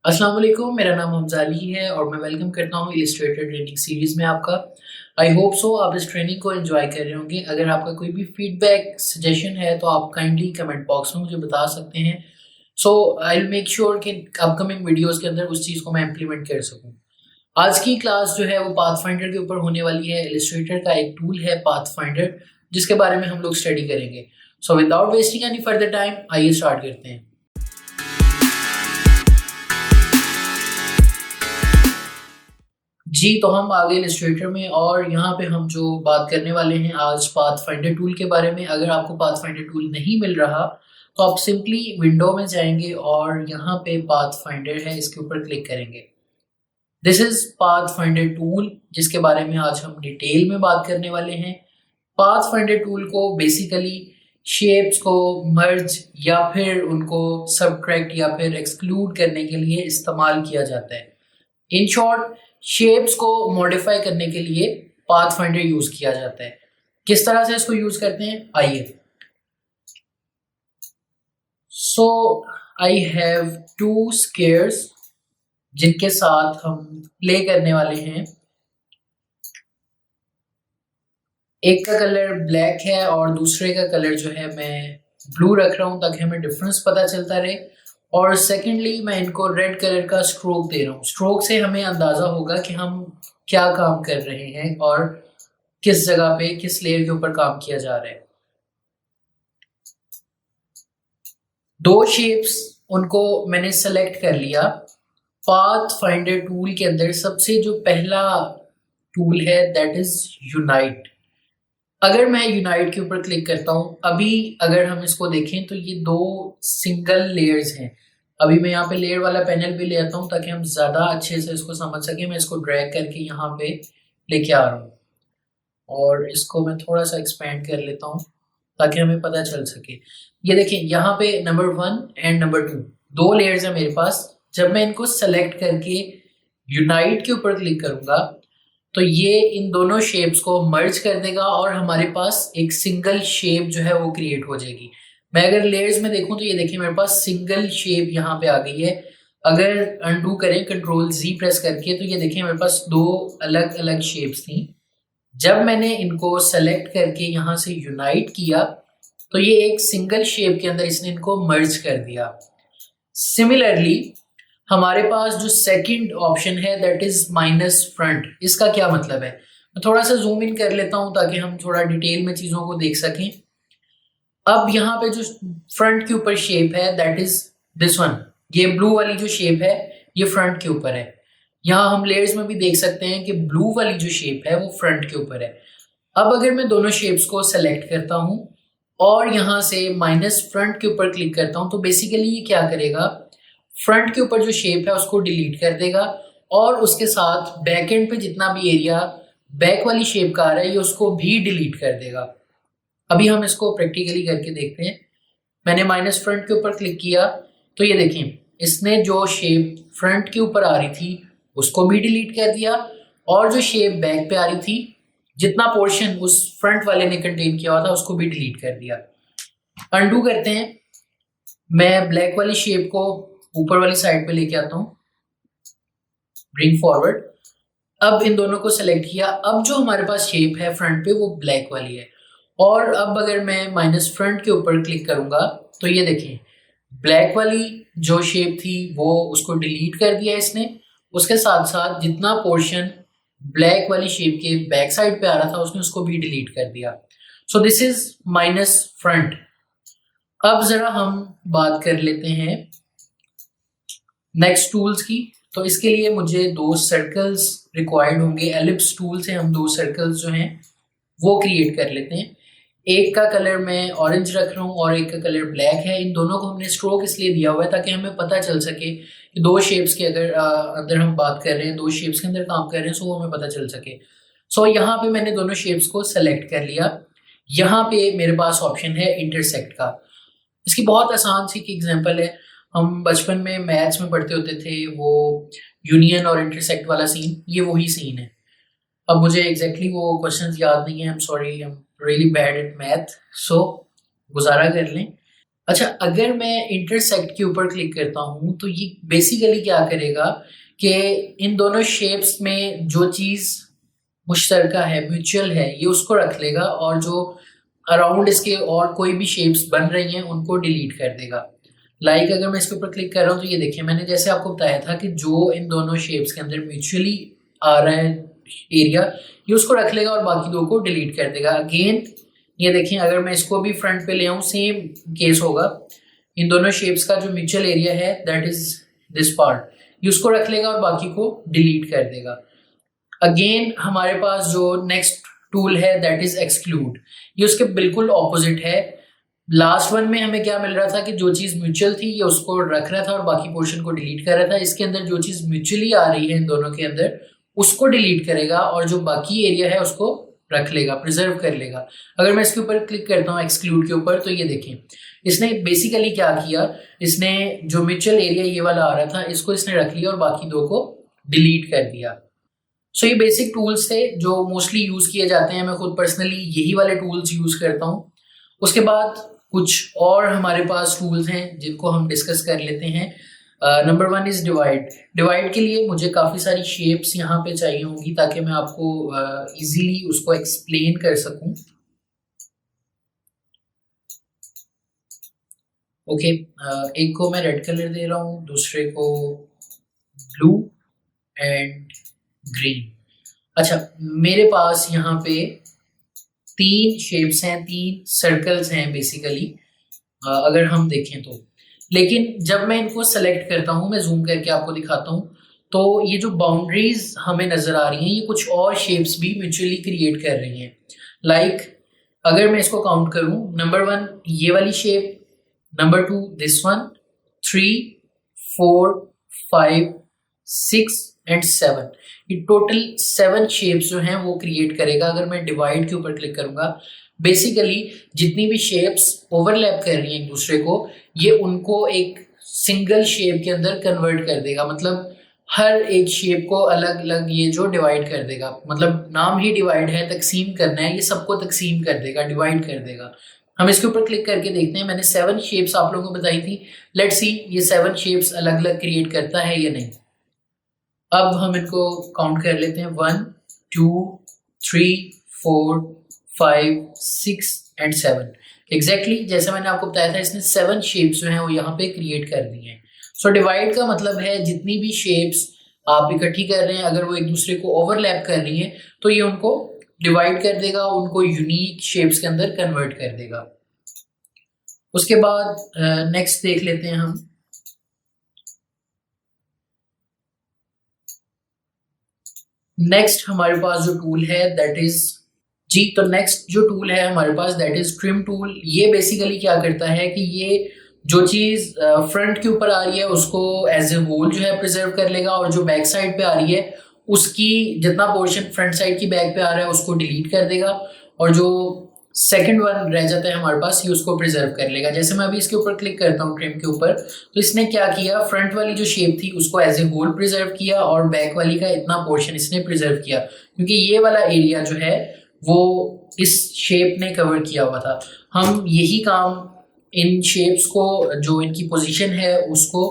अस्सलाम वालेकुम, मेरा नाम हमज़ा अली है और मैं वेलकम करता हूँ इलस्ट्रेटेड ट्रेनिंग सीरीज़ में आपका। आई होप सो आप इस ट्रेनिंग को एंजॉय कर रहे होंगे। अगर आपका कोई भी फीडबैक, सजेशन है तो आप काइंडली कमेंट बॉक्स में मुझे बता सकते हैं। सो आई विल मेक श्योर कि अपकमिंग वीडियोज़ के अंदर उस चीज़ को मैं इम्प्लीमेंट कर सकूँ। आज की क्लास जो है वो पाथफाइंडर के ऊपर होने वाली है। इलस्ट्रेटर का एक टूल है पाथफाइंडर, जिसके बारे में हम लोग स्टडी करेंगे। So without wasting any further time आइए स्टार्ट करते हैं। जी, तो हम आ गए इलस्ट्रेटर में और यहाँ पे हम जो बात करने वाले हैं आज पाथफाइंडर टूल के बारे में। अगर आपको पाथफाइंडर टूल नहीं मिल रहा, तो आप सिंपली विंडो में जाएँगे और यहाँ पे पाथफाइंडर है, इसके ऊपर क्लिक करेंगे। दिस इज़ पाथफाइंडर टूल, जिसके बारे में आज हम डिटेल में बात करने वाले हैं। पाथफाइंडर टूल को बेसिकली शेप्स को मर्ज या फिर उनको सबट्रैक्ट या फिर एक्सक्लूड करने के लिए इस्तेमाल किया जाता है। इन शॉर्ट, शेप्स को मॉडिफाई करने के लिए पाथफाइंडर यूज किया जाता है। किस तरह से इसको यूज करते हैं, आइए। सो आई हैव टू स्केयर्स जिनके साथ हम प्ले करने वाले हैं। एक का कलर ब्लैक है और दूसरे का कलर जो है मैं ब्लू रख रहा हूं ताकि हमें डिफरेंस पता चलता रहे। और सेकेंडली मैं इनको रेड कलर का स्ट्रोक दे रहा हूँ। स्ट्रोक से हमें अंदाजा होगा कि हम क्या काम कर रहे हैं और किस जगह पे किस लेयर के ऊपर काम किया जा रहा है। दो शेप्स उनको मैंने सेलेक्ट कर लिया। पाथ फाइंडर टूल के अंदर सबसे जो पहला टूल है दैट इज यूनाइट। अगर मैं यूनाइट के ऊपर क्लिक करता हूँ, अभी अगर हम इसको देखें तो ये दो सिंगल लेयर्स हैं। अभी मैं यहाँ पे लेयर वाला पैनल भी ले आता हूँ ताकि हम ज़्यादा अच्छे से इसको समझ सकें। मैं इसको ड्रैग करके यहाँ पे लेके आ रहा हूँ और इसको मैं थोड़ा सा एक्सपेंड कर लेता हूँ ताकि हमें पता चल सके। ये देखिए, यहाँ पे नंबर 1 एंड नंबर 2 दो लेयर्स हैं मेरे पास। जब मैं इनको सेलेक्ट करके यूनाइट के ऊपर क्लिक करूंगा तो ये इन दोनों शेप्स को मर्ज कर देगा और हमारे पास एक सिंगल शेप जो है वो क्रिएट हो जाएगी। मैं अगर लेयर्स में देखूं तो ये देखिए मेरे पास सिंगल शेप यहाँ पे आ गई है। अगर अनडू करें कंट्रोल Z प्रेस करके तो ये देखिए मेरे पास दो अलग अलग शेप्स थी। जब मैंने इनको सेलेक्ट करके यहाँ से यूनाइट किया तो ये एक सिंगल शेप के अंदर इसने इनको मर्ज कर दिया। सिमिलरली हमारे पास जो सेकंड ऑप्शन है दैट इज माइनस फ्रंट। इसका क्या मतलब है, मैं थोड़ा सा जूम इन कर लेता हूं ताकि हम थोड़ा डिटेल में चीजों को देख सकें। अब यहाँ पे जो फ्रंट के ऊपर शेप है दैट इज दिस वन। ये ब्लू वाली जो शेप है ये फ्रंट के ऊपर है। यहाँ हम लेयर्स में भी देख सकते हैं कि ब्लू वाली जो शेप है वो फ्रंट के ऊपर है। अब अगर मैं दोनों शेप्स को सेलेक्ट करता हूं और यहाँ से माइनस फ्रंट के ऊपर क्लिक करता हूं तो बेसिकली ये क्या करेगा, फ्रंट के ऊपर जो शेप है उसको डिलीट कर देगा और उसके साथ बैक एंड पे जितना भी एरिया बैक वाली शेप का आ रहा है ये उसको भी डिलीट कर देगा। अभी हम इसको प्रैक्टिकली करके देखते हैं। मैंने माइनस फ्रंट के ऊपर क्लिक किया तो ये देखिए इसने जो शेप फ्रंट के ऊपर आ रही थी उसको भी डिलीट कर दिया और जो शेप बैक पे आ रही थी, जितना पोर्शन उस फ्रंट वाले ने कंटेन किया हुआ था उसको भी डिलीट कर दिया। अनडू करते हैं। मैं ब्लैक वाली शेप को ऊपर वाली साइड पे लेके आता हूँ, ब्रिंग फॉरवर्ड। अब इन दोनों को सेलेक्ट किया। अब जो हमारे पास शेप है फ्रंट पे वो ब्लैक वाली है और अब अगर मैं माइनस फ्रंट के ऊपर क्लिक करूंगा तो ये देखिए ब्लैक वाली जो शेप थी वो उसको डिलीट कर दिया इसने। उसके साथ साथ जितना पोर्शन ब्लैक वाली शेप के बैक साइड पे आ रहा था उसने उसको भी डिलीट कर दिया। So this is minus front. अब जरा हम बात कर लेते हैं नेक्स्ट टूल्स की। तो इसके लिए मुझे दो सर्कल्स रिक्वायर्ड होंगे। एलिप्स टूल से हम दो सर्कल्स जो हैं वो क्रिएट कर लेते हैं। एक का कलर मैं ऑरेंज रख रहा हूँ और एक का कलर ब्लैक है। इन दोनों को हमने स्ट्रोक इसलिए दिया हुआ है ताकि हमें पता चल सके कि दो शेप्स के अगर अंदर हम बात कर रहे हैं, दो शेप्स के अंदर काम कर रहे हैं, सो वो हमें पता चल सके। सो यहाँ पे मैंने दोनों शेप्स को सेलेक्ट कर लिया। यहाँ पे मेरे पास ऑप्शन है इंटरसेक्ट का। इसकी बहुत आसान सी एग्जांपल है, हम बचपन में मैथ्स में पढ़ते होते थे वो यूनियन और इंटरसेक्ट वाला सीन, ये वही सीन है। अब मुझे एग्जैक्टली वो क्वेश्चंस याद नहीं है, I am sorry, I am really bad at math, so गुजारा कर लें। अच्छा, अगर मैं इंटरसेक्ट के ऊपर क्लिक करता हूँ तो ये बेसिकली क्या करेगा कि इन दोनों शेप्स में जो चीज़ मुश्तरका है, म्यूचुअल है, ये उसको रख लेगा और जो अराउंड इसके और कोई भी शेप्स बन रही हैं उनको डिलीट कर देगा। लाइक अगर मैं इसके ऊपर क्लिक कर रहा हूँ तो ये देखिए, मैंने जैसे आपको बताया था कि जो इन दोनों शेप्स के अंदर म्यूचुअली आ रहा है एरिया, ये उसको रख लेगा और बाकी दो को डिलीट कर देगा। अगेन ये देखिए, अगर मैं इसको भी फ्रंट पे ले आऊँ सेम केस होगा। इन दोनों शेप्स का जो म्यूचुअल एरिया है दैट इज दिस पार्ट, ये उसको रख लेगा और बाकी को डिलीट कर देगा। अगेन हमारे पास जो नेक्स्ट टूल है दैट इज एक्सक्लूड, ये उसके बिल्कुल ऑपोजिट है। लास्ट वन में हमें क्या मिल रहा था कि जो चीज म्यूचुअल थी ये उसको रख रहा था और बाकी पोर्शन को डिलीट कर रहा था। इसके अंदर जो चीज म्यूचुअली आ रही है इन दोनों के अंदर उसको डिलीट करेगा और जो बाकी एरिया है उसको रख लेगा, प्रिजर्व कर लेगा। अगर मैं इसके ऊपर क्लिक करता हूँ एक्सक्लूड के ऊपर तो ये देखें, इसने बेसिकली क्या किया, इसने जो म्यूचुअल एरिया ये वाला आ रहा था इसको इसने रख लिया और बाकी दो को डिलीट कर दिया। सो ये बेसिक टूल्स थे जो मोस्टली यूज किए जाते हैं। मैं खुद पर्सनली यही वाले टूल्स यूज करता हूँ। उसके बाद कुछ और हमारे पास टूल्स हैं जिनको हम डिस्कस कर लेते हैं। Number one is divide. Divide के लिए मुझे काफ़ी सारी शेप्स यहाँ पे चाहिए होंगी ताकि मैं आपको इजीली उसको एक्सप्लेन कर सकूं। ओके, एक को मैं रेड कलर दे रहा हूँ, दूसरे को ब्लू एंड ग्रीन। अच्छा, मेरे पास यहाँ पे तीन शेप्स हैं, तीन सर्कल्स हैं बेसिकली, अगर हम देखें तो। लेकिन जब मैं इनको सेलेक्ट करता हूँ, मैं जूम करके आपको दिखाता हूँ, तो ये जो बाउंड्रीज हमें नजर आ रही हैं ये कुछ और शेप्स भी म्यूचुअली क्रिएट कर रही हैं। लाइक अगर मैं इसको काउंट करूँ, नंबर वन ये वाली shape, number two this one, 3, 4, 5, 6 and 7, ये टोटल 7 शेप्स जो हैं वो क्रिएट करेगा। अगर मैं डिवाइड के ऊपर क्लिक करूंगा, बेसिकली जितनी भी शेप्स ओवरलैप कर रही हैं एक दूसरे को, ये उनको एक सिंगल शेप के अंदर कन्वर्ट कर देगा। मतलब हर एक शेप को अलग अलग ये जो डिवाइड कर देगा, मतलब नाम ही डिवाइड है, तकसीम करना है, ये सबको तकसीम कर देगा, डिवाइड कर देगा। हम इसके ऊपर क्लिक करके देखते हैं। मैंने 7 शेप्स आप लोगों को बताई थी। लेट्स सी ये 7 शेप्स अलग अलग क्रिएट करता है या नहीं। अब हम इनको काउंट कर लेते हैं, 1, 2, 3, 4, 5, 6 एंड 7। एग्जैक्टली जैसे मैंने आपको बताया था, इसने 7 शेप्स जो हैं वो यहाँ पे क्रिएट कर दी हैं। सो डिवाइड का मतलब है जितनी भी शेप्स आप इकट्ठी कर रहे हैं, अगर वो एक दूसरे को ओवरलैप कर रही हैं तो ये उनको डिवाइड कर देगा, उनको यूनिक शेप्स के अंदर कन्वर्ट कर देगा। उसके बाद नेक्स्ट देख लेते हैं हम। नेक्स्ट हमारे पास जो टूल है दैट इज जी, तो नेक्स्ट जो टूल है हमारे पास दैट इज ट्रिम टूल। ये बेसिकली क्या करता है कि ये जो चीज फ्रंट के ऊपर आ रही है उसको एज ए होल जो है प्रिजर्व कर लेगा, और जो बैक साइड पे आ रही है उसकी जितना पोर्शन फ्रंट साइड की बैक पे आ रहा है उसको डिलीट कर देगा, और जो सेकंड वन रह जाता है हमारे पास ये उसको प्रिजर्व कर लेगा। जैसे मैं अभी इसके ऊपर क्लिक करता हूँ ट्रिम के ऊपर, तो इसने क्या किया, फ्रंट वाली जो शेप थी उसको एज ए होल प्रिजर्व किया और बैक वाली का इतना पोर्शन इसने प्रिजर्व किया, क्योंकि ये वाला एरिया जो है वो इस शेप ने कवर किया हुआ था। हम यही काम इन शेप्स को, जो इनकी पोजीशन है उसको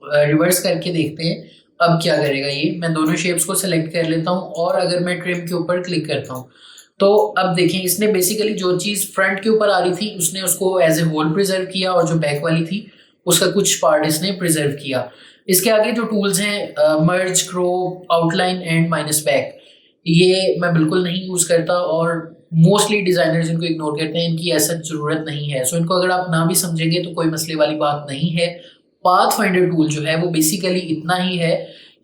रिवर्स करके देखते हैं। अब क्या करेगा ये, मैं दोनों शेप्स को सेलेक्ट कर लेता हूँ और अगर मैं ट्रिम के ऊपर क्लिक करता हूँ तो अब देखें, इसने बेसिकली जो चीज़ फ्रंट के ऊपर आ रही थी उसने उसको एज ए होल प्रिजर्व किया, और जो बैक वाली थी उसका कुछ पार्ट इसने प्रिजर्व किया। इसके आगे जो टूल्स हैं merge, crop, outline and minus back, ये मैं बिल्कुल नहीं यूज़ करता और मोस्टली डिज़ाइनर्स इनको इग्नोर करते हैं, इनकी ऐसा ज़रूरत नहीं है। सो इनको अगर आप ना भी समझेंगे तो कोई मसले वाली बात नहीं है। पाथ फाइंडर टूल जो है वो बेसिकली इतना ही है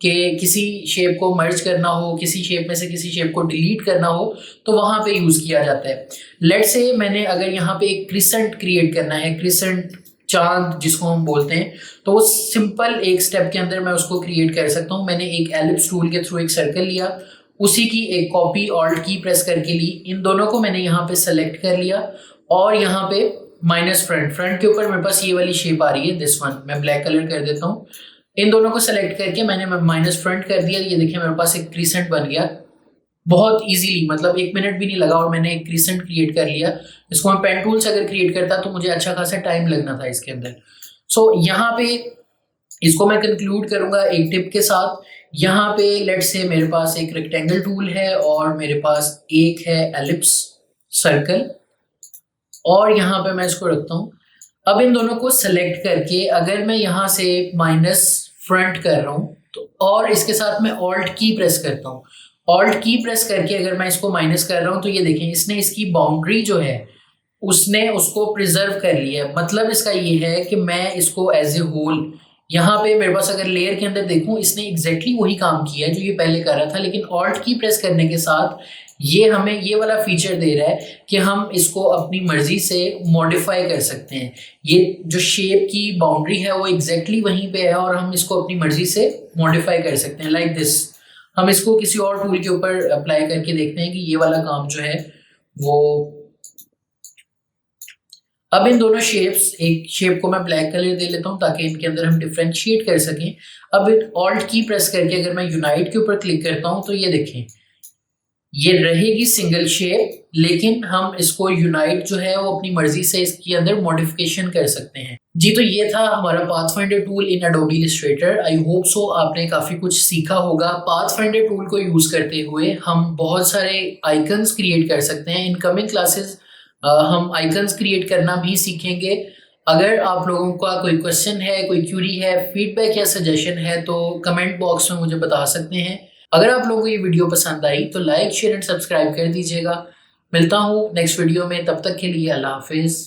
कि किसी शेप को मर्ज करना हो, किसी शेप में से किसी शेप को डिलीट करना हो तो वहाँ पे यूज़ किया जाता है। लेट्स से मैंने अगर यहाँ पे एक क्रिसेंट क्रिएट करना है, क्रिसेंट चांद जिसको हम बोलते हैं, तो वो सिंपल एक स्टेप के अंदर मैं उसको क्रिएट कर सकता हूँ। मैंने एक एलिप्स टूल के थ्रू एक सर्कल लिया, उसी की एक कॉपी ऑल्ट की प्रेस करके ली, इन दोनों को मैंने यहाँ पे सेलेक्ट कर लिया और यहाँ पे माइनस फ्रंट के ऊपर मेरे पास ये वाली शेप आ रही है, दिस वन, मैं ब्लैक कलर कर देता हूँ। इन दोनों को सेलेक्ट करके मैंने माइनस फ्रंट कर दिया। ये देखिए मेरे पास एक क्रिसेंट बन गया बहुत इजीली, मतलब 1 मिनट भी नहीं लगा और मैंने एक क्रिसेंट क्रिएट कर लिया। इसको मैं पेन टूल से अगर क्रिएट करता तो मुझे अच्छा खासा टाइम लगना था इसके अंदर। सो यहाँ पे इसको मैं कंक्लूड करूंगा एक टिप के साथ। यहाँ पे लेट्स से मेरे पास एक रेक्टेंगल टूल है और मेरे पास एक है एलिप्स सर्कल, और यहाँ पे मैं इसको रखता हूँ। अब इन दोनों को सेलेक्ट करके अगर मैं यहाँ से माइनस फ्रंट कर रहा हूँ तो, और इसके साथ मैं ऑल्ट की प्रेस करता हूँ, ऑल्ट की प्रेस करके अगर मैं इसको माइनस कर रहा हूँ तो ये देखें इसने इसकी बाउंड्री जो है उसने उसको प्रिजर्व कर लिया है। मतलब इसका ये है कि मैं इसको एज ए होल यहाँ पे मेरे पास अगर लेयर के अंदर देखूं, इसने एग्जैक्टली वही काम किया है जो ये पहले कर रहा था, लेकिन ऑल्ट की प्रेस करने के साथ ये हमें ये वाला फीचर दे रहा है कि हम इसको अपनी मर्जी से मॉडिफाई कर सकते हैं। ये जो शेप की बाउंड्री है वो एग्जैक्टली वहीं पे है और हम इसको अपनी मर्जी से मॉडिफाई कर सकते हैं लाइक दिस। हम इसको किसी और टूल के ऊपर अप्लाई करके देखते हैं कि ये वाला काम जो है वो। अब इन दोनों शेप्स, एक शेप को मैं ब्लैक कलर दे लेता हूं ताकि इनके अंदर हम डिफ्रेंशिएट कर सकें। अब ऑल्ट की प्रेस करके अगर मैं यूनाइट के ऊपर क्लिक करता हूं तो ये देखें ये रहेगी सिंगल शेप, लेकिन हम इसको यूनाइट जो है वो अपनी मर्जी से इसके अंदर मॉडिफिकेशन कर सकते हैं। जी, तो ये था हमारा pathfinder tool in Adobe Illustrator. I hope so आपने काफ़ी कुछ सीखा होगा। पाथफाइंडर टूल को यूज़ करते हुए हम बहुत सारे आइकन्स क्रिएट कर सकते हैं। इन कमिंग क्लासेस हम आइकन्स क्रिएट करना भी सीखेंगे। अगर आप लोगों का कोई क्वेश्चन है, कोई क्यूरी है, फीडबैक या सजेशन है तो कमेंट बॉक्स में मुझे बता सकते हैं। अगर आप लोगों को ये वीडियो पसंद आई तो लाइक, शेयर एंड सब्सक्राइब कर दीजिएगा। मिलता हूँ नेक्स्ट वीडियो में, तब तक के लिए अल्लाह हाफिज़।